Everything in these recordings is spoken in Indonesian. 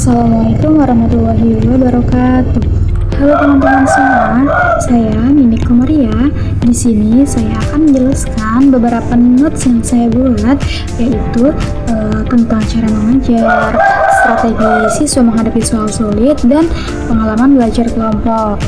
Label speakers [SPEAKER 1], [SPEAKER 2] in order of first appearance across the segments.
[SPEAKER 1] Assalamualaikum warahmatullahi wabarakatuh. Halo teman-teman semua, saya Nini Komaria. Di sini saya akan menjelaskan beberapa notes yang saya buat, yaitu tentang cara mengajar, strategi siswa menghadapi soal sulit, dan pengalaman belajar kelompok.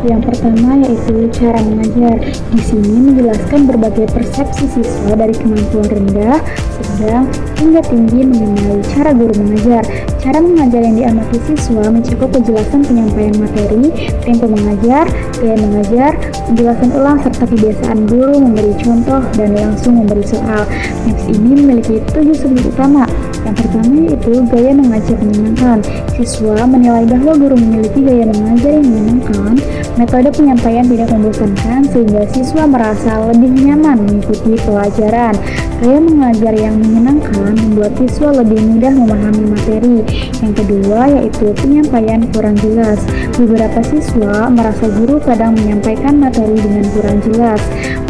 [SPEAKER 1] Yang pertama yaitu cara mengajar. Di sini menjelaskan berbagai persepsi siswa dari kemampuan rendah, sedang, hingga tinggi mengenai cara guru mengajar. Cara mengajar yang diamati siswa mencakup penjelasan penyampaian materi, tempo mengajar, gaya mengajar, penjelasan ulang serta kebiasaan guru memberi contoh dan langsung memberi soal. Maps ini memiliki 7 sudut utama. Yang pertama yaitu gaya mengajar menyenangkan. Siswa menilai bahwa guru memiliki gaya mengajar yang menyenangkan. Metode penyampaian tidak membosankan sehingga siswa merasa lebih nyaman mengikuti pelajaran. Gaya mengajar yang menyenangkan membuat siswa lebih mudah memahami materi. Yang kedua yaitu penyampaian kurang jelas. Beberapa siswa merasa guru kadang menyampaikan materi dengan kurang jelas.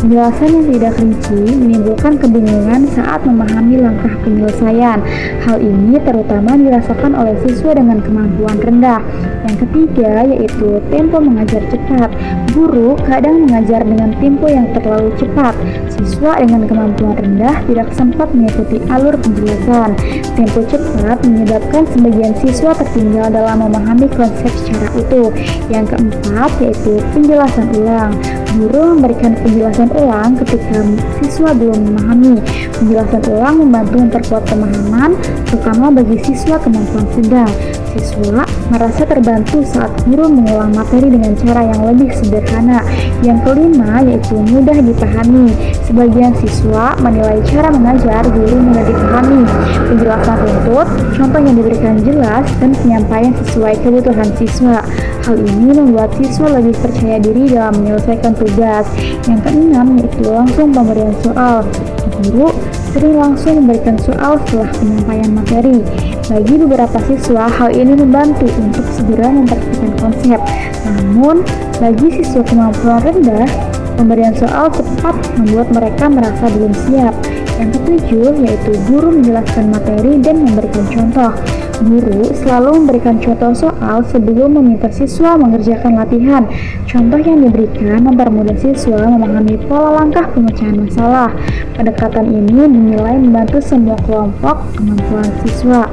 [SPEAKER 1] Penjelasan yang tidak rinci menimbulkan kebingungan saat memahami langkah penyelesaian. Hal ini terutama dirasakan oleh siswa dengan kemampuan rendah. Yang ketiga yaitu tempo mengajar cepat. Guru kadang mengajar dengan tempo yang terlalu cepat. Siswa dengan kemampuan rendah tidak sempat mengikuti alur penjelasan. Tempo cepat menyebabkan sebagian siswa tertinggal dalam memahami konsep secara utuh. Yang keempat yaitu penjelasan ulang. Guru memberikan penjelasan ulang ketika siswa belum memahami. Penjelasan ulang membantu memperkuat pemahaman, terutama bagi siswa kemampuan sedang. Siswa merasa terbantu saat guru mengulang materi dengan cara yang lebih sederhana. Yang kelima yaitu mudah dipahami. Sebagian siswa menilai cara mengajar guru mudah dipahami. Penjelasan runtut, contoh yang diberikan jelas, dan penyampaian sesuai kebutuhan siswa. Hal ini membuat siswa lebih percaya diri dalam menyelesaikan tugas. Yang keenam yaitu langsung pemberian soal. Guru sering langsung memberikan soal setelah penyampaian materi. Bagi beberapa siswa, hal ini membantu untuk segera memperhatikan konsep. Namun, bagi siswa kemampuan rendah, pemberian soal cepat membuat mereka merasa belum siap. Yang ketujuh yaitu guru menjelaskan materi dan memberikan contoh. Guru selalu memberikan contoh soal sebelum meminta siswa mengerjakan latihan. Contoh yang diberikan mempermudah siswa memahami pola langkah pemecahan masalah. Pendekatan ini dinilai membantu semua kelompok kemampuan siswa.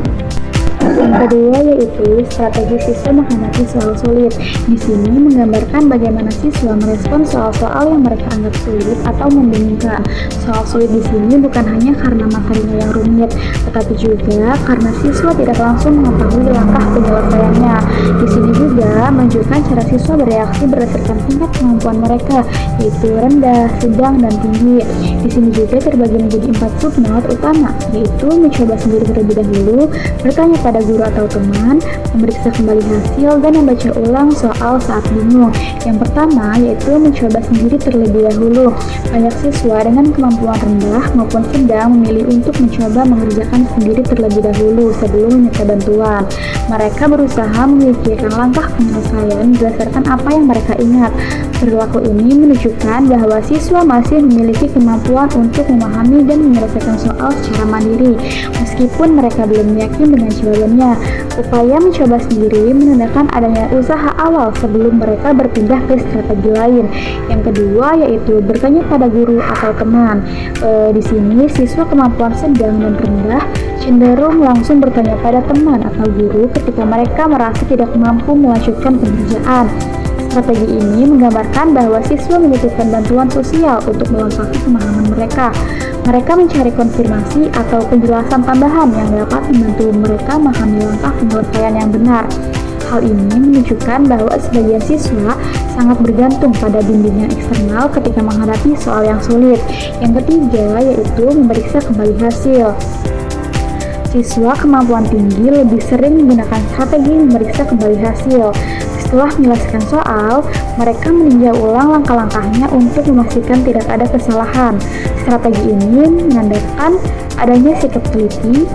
[SPEAKER 1] Yang kedua yaitu strategi siswa menghadapi soal sulit. Di sini menggambarkan bagaimana siswa merespon soal-soal yang mereka anggap sulit atau membingungkan. Soal sulit di sini bukan hanya karena materinya yang rumit, tetapi juga karena siswa tidak langsung mengetahui langkah penyelesaiannya. Di sini juga menunjukkan cara siswa bereaksi berdasarkan tingkat kemampuan mereka, yaitu rendah, sedang, dan tinggi. Di sini juga terbagi menjadi 4 subnote utama, yaitu mencoba sendiri terlebih dahulu, bertanya pada guru atau teman, memeriksa kembali hasil, dan membaca ulang soal saat bingung. Yang pertama yaitu mencoba sendiri terlebih dahulu. Banyak siswa dengan kemampuan rendah maupun sedang memilih untuk mencoba mengerjakan sendiri terlebih dahulu sebelum meminta bantuan. Mereka berusaha memikirkan langkah penyelesaian berdasarkan apa yang mereka ingat. Perilaku ini menunjukkan bahwa siswa masih memiliki kemampuan untuk memahami dan menyelesaikan soal secara mandiri, meskipun mereka belum yakin dengan jawabannya. Upaya mencoba sendiri menandakan adanya usaha awal sebelum mereka berpindah ke strategi lain. Yang kedua yaitu bertanya pada guru atau teman. Di sini siswa kemampuan sedang dan rendah cenderung langsung bertanya pada teman atau guru ketika mereka merasa tidak mampu melanjutkan pengerjaan. Strategi ini menggambarkan bahwa siswa membutuhkan bantuan sosial untuk melengkapi pemahaman mereka. Mereka mencari konfirmasi atau penjelasan tambahan yang dapat membantu mereka memahami langkah penyelesaian yang benar. Hal ini menunjukkan bahwa sebagian siswa sangat bergantung pada bimbingan eksternal ketika menghadapi soal yang sulit. Yang ketiga yaitu memeriksa kembali hasil. Siswa kemampuan tinggi lebih sering menggunakan strategi memeriksa kembali hasil. Setelah menyelesaikan soal, mereka meninjau ulang langkah-langkahnya untuk memastikan tidak ada kesalahan. Strategi ini menandakan adanya sikap teliti,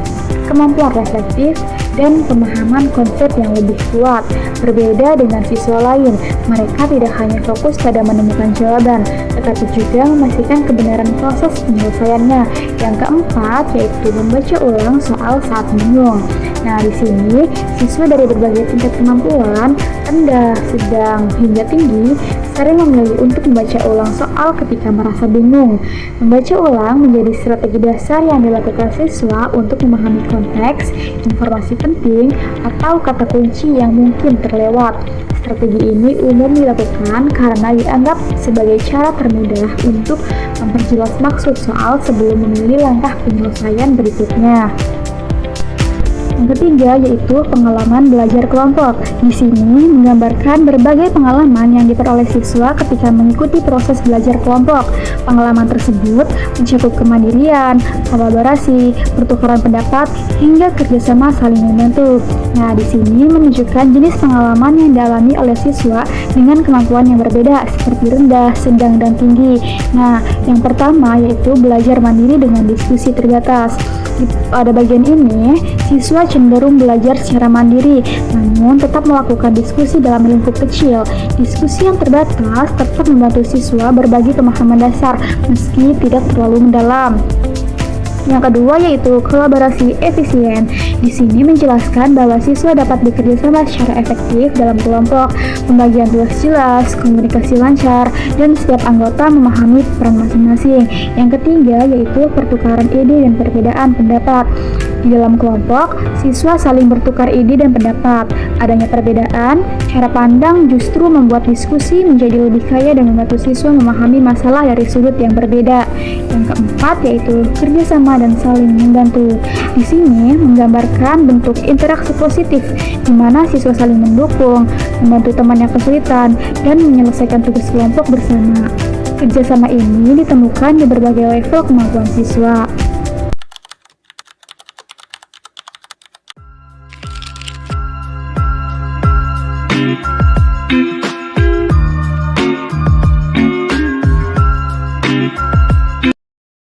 [SPEAKER 1] kemampuan reflektif, dan pemahaman konsep yang lebih kuat. Berbeda dengan siswa lain, mereka tidak hanya fokus pada menemukan jawaban, tetapi juga memastikan kebenaran proses penyelesaiannya. Yang keempat yaitu membaca ulang soal saat bingung. Nah, di sini siswa dari berbagai tingkat kemampuan, rendah, sedang, hingga tinggi, sering memilih untuk membaca ulang soal ketika merasa bingung. Membaca ulang menjadi strategi dasar yang dilakukan siswa untuk memahami konteks, informasi penting, atau kata kunci yang mungkin terlewat. Strategi ini umum dilakukan karena dianggap sebagai cara termudah untuk memperjelas maksud soal sebelum memilih langkah penyelesaian berikutnya. Yang ketiga yaitu pengalaman belajar kelompok. Di sini menggambarkan berbagai pengalaman yang diperoleh siswa ketika mengikuti proses belajar kelompok. Pengalaman tersebut mencakup kemandirian, kolaborasi, pertukaran pendapat, hingga kerjasama saling membantu. Nah, di sini menunjukkan jenis pengalaman yang dialami oleh siswa dengan kemampuan yang berbeda seperti rendah, sedang, dan tinggi. Nah, yang pertama yaitu belajar mandiri dengan diskusi terbatas. Pada bagian ini, siswa cenderung belajar secara mandiri, namun tetap melakukan diskusi dalam lingkup kecil. Diskusi yang terbatas tetap membantu siswa berbagi pemahaman dasar, meski tidak terlalu mendalam. Yang kedua yaitu kolaborasi efisien. Di sini menjelaskan bahwa siswa dapat bekerjasama secara efektif dalam kelompok, pembagian tugas jelas, komunikasi lancar, dan setiap anggota memahami peran masing-masing. Yang ketiga yaitu pertukaran ide dan perbedaan pendapat. Di dalam kelompok, siswa saling bertukar ide dan pendapat. Adanya perbedaan, cara pandang justru membuat diskusi menjadi lebih kaya dan membantu siswa memahami masalah dari sudut yang berbeda. Yang keempat yaitu kerjasama dan saling membantu. Di sini menggambarkan bentuk interaksi positif, di mana siswa saling mendukung, membantu teman yang kesulitan, dan menyelesaikan tugas kelompok bersama. Kerjasama ini ditemukan di berbagai level kemampuan siswa.